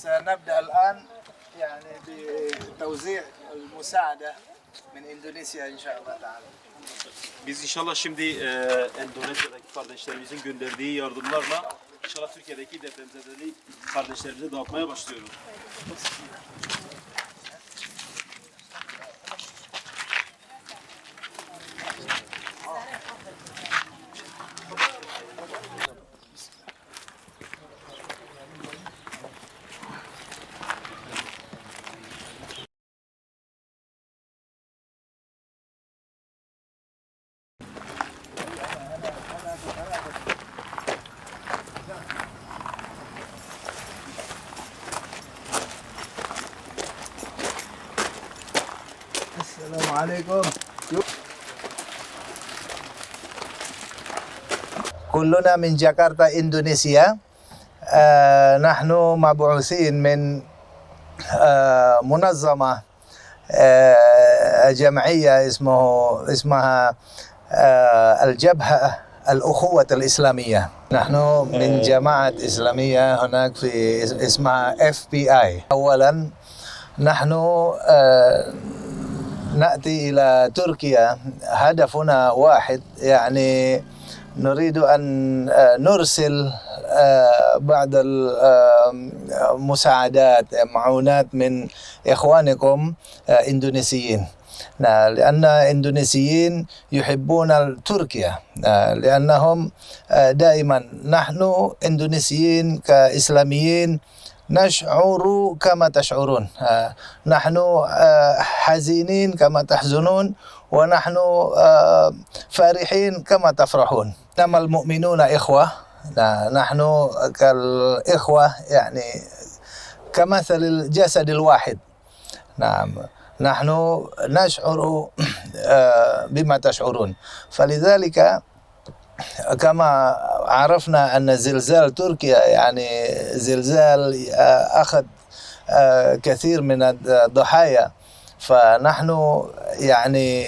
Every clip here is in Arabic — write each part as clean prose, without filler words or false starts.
سنبدأ الآن يعني بتوزيع المساعدة من إندونيسيا إن شاء الله تعالى. Biz inşallah şimdi Endonezya'daki kardeşlerimizin gönderdiği yardımlarla inşallah Türkiye'deki depremzedeli kardeşlerimize dağıtmaya başlıyoruz. السلام عليكم. كلنا من جاكرتا إندونيسيا. نحن مبعوثين من منظمة جمعية اسمها الجبهة الأخوة الإسلامية. نحن من جماعة إسلامية هناك في اسمها FBI. أولا نحن نأتي إلى تركيا، هدفنا واحد، يعني نريد أن نرسل بعض المساعدات معونات من إخوانكم إندونيسيين، لأن إندونيسيين يحبون تركيا، لأنهم دائما نحن إندونيسيين كإسلاميين نشعر كما تشعرون، نحن حزينين كما تحزنون، ونحن فرحين كما تفرحون. إنما المؤمنون إخوة، نحن كالإخوة يعني كمثل الجسد الواحد. نعم، نحن نشعر بما تشعرون، فلذلك كما عرفنا أن زلزال تركيا يعني زلزال أخذ كثير من الضحايا، فنحن يعني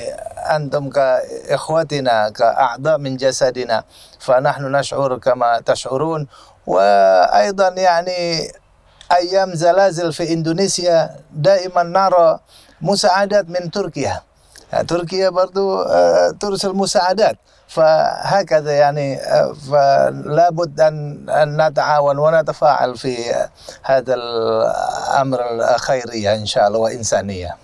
أنتم كإخوتنا كأعضاء من جسدنا، فنحن نشعر كما تشعرون. وأيضا يعني أيام زلازل في إندونيسيا دائما نرى مساعدات من تركيا. تركيا برضو ترسل مساعدات، فهكذا يعني فلا بد أن نتعاون ونتفاعل في هذا الأمر الخيرية إن شاء الله وإنسانية.